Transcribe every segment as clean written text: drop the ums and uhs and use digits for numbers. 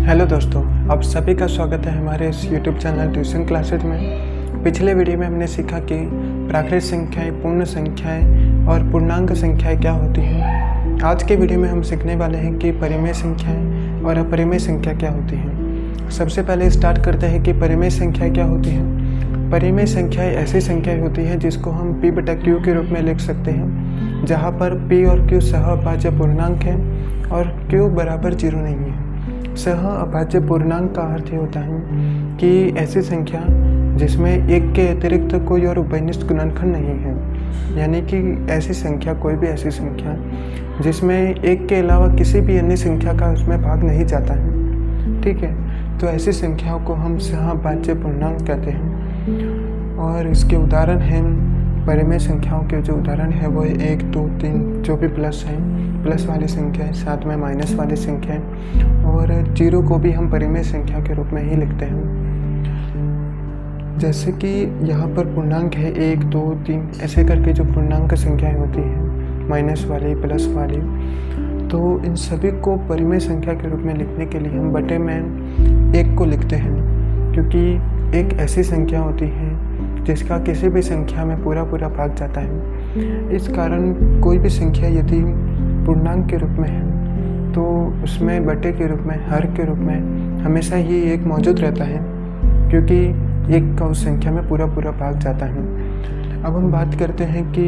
Hello दोस्तों, आप सभी का स्वागत है हमारे इस YouTube चैनल ट्यूशन क्लासेज में। पिछले वीडियो में हमने सीखा कि प्राकृत संख्याएं, पूर्ण संख्याएं और पूर्णांक संख्याएं क्या होती हैं। आज के वीडियो में हम सीखने वाले हैं कि परिमेय संख्याएं और अपरिमेय संख्या क्या होती हैं। सबसे पहले स्टार्ट करते हैं कि परिमेय संख्याएं क्या होती हैं। परिमेय संख्याएं ऐसी संख्याएं होती हैं जिसको हम p/q के रूप में लिख सकते हैं, जहाँ पर p और q सह-अभाज्य पूर्णांक हैं और q बराबर 0 नहीं है। सह-अभाज्य पूर्णांक का अर्थ ये होता है कि ऐसी संख्या जिसमें एक के अतिरिक्त कोई और उभयनिष्ठ गुणनखंड नहीं है, यानी कि ऐसी संख्या, कोई भी ऐसी संख्या जिसमें एक के अलावा किसी भी अन्य संख्या का उसमें भाग नहीं जाता है। ठीक है, तो ऐसी संख्याओं को हम सह-अभाज्य पूर्णांक कहते हैं। और इसके उदाहरण हैं, परिमेय संख्याओं के जो उदाहरण है वो 1, 2, 3 जो भी प्लस वाली संख्या है, साथ में माइनस वाली संख्या है, और 0 को भी हम परिमेय संख्या के रूप में ही लिखते हैं। जैसे कि यहाँ पर पूर्णांक है 1, 2, 3 ऐसे करके जो पूर्णांक संख्याएं होती हैं, माइनस वाली, प्लस वाली, तो इन सभी को परिमेय संख्या के रूप में लिखने के लिए हम बटे में 1 को लिखते हैं, क्योंकि एक ऐसी संख्या होती है जिसका किसी भी संख्या में पूरा भाग जाता है। इस कारण कोई भी संख्या यदि पूर्णांक के रूप में है तो उसमें बटे के रूप में, हर के रूप में हमेशा ही 1 मौजूद रहता है, क्योंकि 1 का उस संख्या में पूरा भाग जाता है। अब हम बात करते हैं कि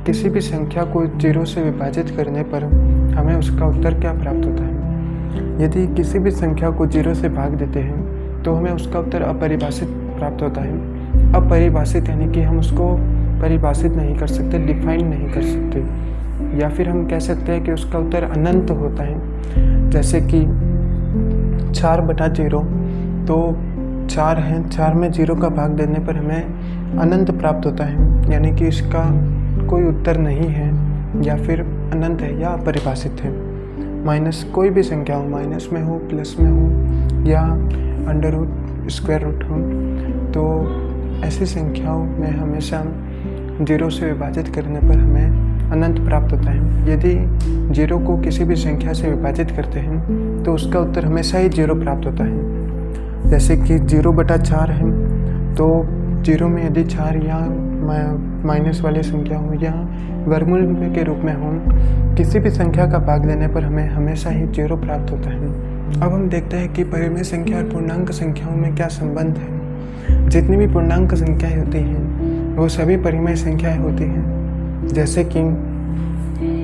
किसी भी संख्या को 0 से विभाजित करने पर हमें उसका उत्तर क्या प्राप्त होता है। यदि किसी भी संख्या को 0 से भाग देते हैं तो हमें उसका उत्तर अपरिभाषित प्राप्त होता है। अपरिभाषित यानी कि हम उसको परिभाषित नहीं कर सकते, डिफाइन नहीं कर सकते, या फिर हम कह सकते हैं कि उसका उत्तर अनंत होता है। जैसे कि 4/0, तो 4 है, 4 में 0 का भाग देने पर हमें अनंत प्राप्त होता है, यानी कि इसका कोई उत्तर नहीं है, या फिर अनंत है या अपरिभाषित है। माइनस कोई भी संख्या हो, माइनस में हो, प्लस में हो, या अंडर रूट, स्क्वायर रूट हो, तो ऐसी संख्याओं में हमेशा 0 से विभाजित करने पर हमें अनंत प्राप्त होता है। यदि 0 को किसी भी संख्या से विभाजित करते हैं तो उसका उत्तर हमेशा ही 0 प्राप्त होता है। जैसे कि 0/4 है, तो 0 में यदि 4 या माइनस वाली संख्या हो या वर्गमूल के रूप में हो, किसी भी संख्या का भाग देने पर हमें हमेशा ही 0 प्राप्त होता है। अब हम देखते हैं कि परिमेय संख्या और पूर्णांक संख्याओं में क्या संबंध है। जितनी भी पूर्णांक संख्याएं होती हैं वो सभी परिमेय संख्याएं होती हैं। जैसे कि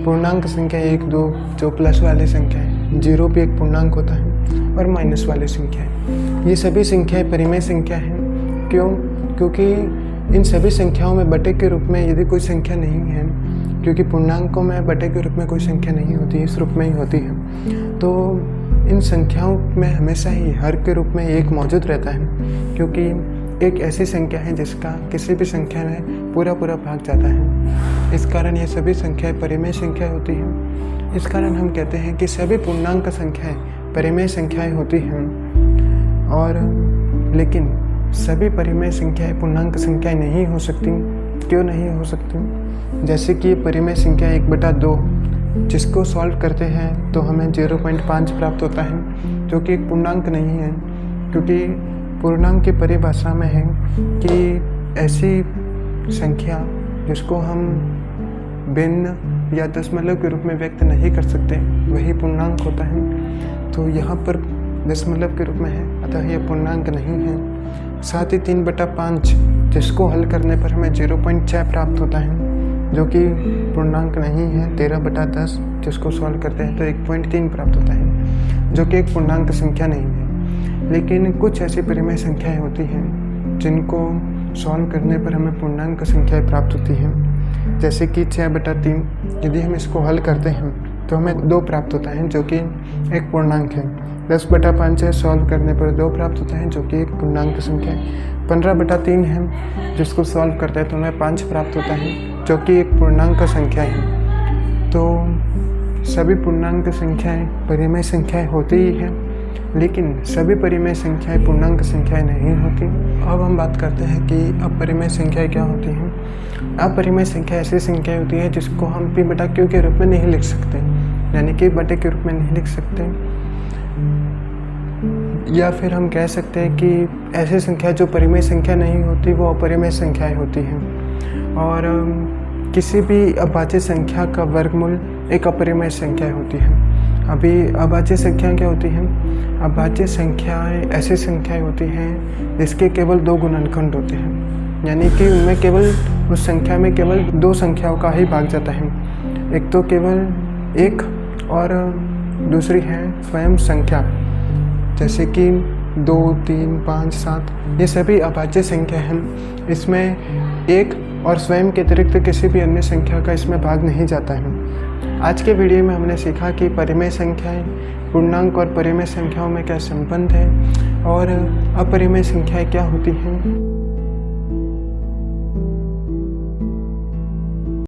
पूर्णांक संख्या 1, 2 जो प्लस वाली संख्या है, 0 भी एक पूर्णांक होता है, और माइनस वाली संख्या है, ये सभी संख्याएं परिमेय संख्या हैं। क्यों? क्योंकि इन सभी संख्याओं में बटे के रूप में यदि कोई संख्या नहीं है, क्योंकि पूर्णांकों में बटे के रूप में कोई संख्या नहीं होती, इस रूप में ही होती है, तो इन संख्याओं में हमेशा ही हर के रूप में 1 मौजूद रहता है, क्योंकि एक ऐसी संख्या है जिसका किसी भी संख्या में पूरा भाग जाता है। इस कारण ये सभी संख्याएं परिमेय संख्या होती हैं। इस कारण हम कहते हैं कि सभी पूर्णांक संख्याएं परिमेय संख्याएं होती हैं, और लेकिन सभी परिमेय संख्याएं पूर्णांक संख्याएं नहीं हो सकती। क्यों नहीं हो सकती? जैसे कि परिमेय संख्या 1/2, जिसको सॉल्व करते हैं तो हमें 0.5 प्राप्त होता है, जो कि एक पूर्णांक नहीं है, क्योंकि पूर्णांक की परिभाषा में है कि ऐसी संख्या जिसको हम भिन्न या दशमलव के रूप में व्यक्त नहीं कर सकते वही पूर्णांक होता है। तो यहाँ पर दशमलव के रूप में है, अतः यह पूर्णांक नहीं है। साथ ही 3/5 जिसको हल करने पर हमें 0.6 प्राप्त होता है, जो कि पूर्णांक नहीं है। 13/10 जिसको सॉल्व करते हैं तो 1.3 प्राप्त होता है, जो कि एक पूर्णांक संख्या नहीं है। लेकिन कुछ ऐसी परिमेय संख्याएं होती हैं जिनको सॉल्व करने पर हमें पूर्णांक संख्याएं प्राप्त होती हैं। जैसे कि 6/3 यदि हम इसको हल करते हैं तो हमें 2 प्राप्त होता है, जो कि एक पूर्णांक है। 10/5 है, सॉल्व करने पर 2 प्राप्त होता है, जो कि एक पूर्णांक संख्या है। 15/3 है, जिसको सॉल्व करते हैं तो हमें 5 प्राप्त होता है, जो कि एक पूर्णांक संख्या है। तो सभी पूर्णांक संख्याएं परिमेय संख्याएं होती ही हैं, लेकिन सभी परिमेय संख्याएं पूर्णांक संख्याएं नहीं होती। अब हम बात करते हैं कि अपरिमेय संख्याएं क्या होती हैं। अपरिमेय संख्या ऐसी संख्या होती है जिसको हम p/q के रूप में नहीं लिख सकते, यानी कि बटे के रूप में नहीं लिख सकते। या फिर हम कह सकते हैं कि ऐसी संख्या जो परिमेय संख्या नहीं होती वो अपरिमेय संख्याएं होती हैं। और किसी भी अभाज्य संख्या का वर्गमूल एक अपरिमेय संख्या होती है। अभी अभाज्य संख्याएं क्या होती हैं? अभाज्य संख्याएं ऐसी संख्याएं होती हैं जिसके केवल 2 गुणनखंड होते हैं, यानी कि उनमें केवल उस संख्या में केवल 2 संख्याओं का ही भाग जाता है। एक तो केवल 1 और दूसरी है स्वयं संख्या, जैसे कि 2, 3, 5, 7 ये सभी अभाज्य संख्या हैं। इसमें 1 और स्वयं के अतिरिक्त किसी भी अन्य संख्या का इसमें भाग नहीं जाता है। आज के वीडियो में हमने सीखा कि परिमेय संख्याएं, पूर्णांक और परिमेय संख्याओं में क्या संबंध है और अपरिमेय संख्याएं क्या होती हैं।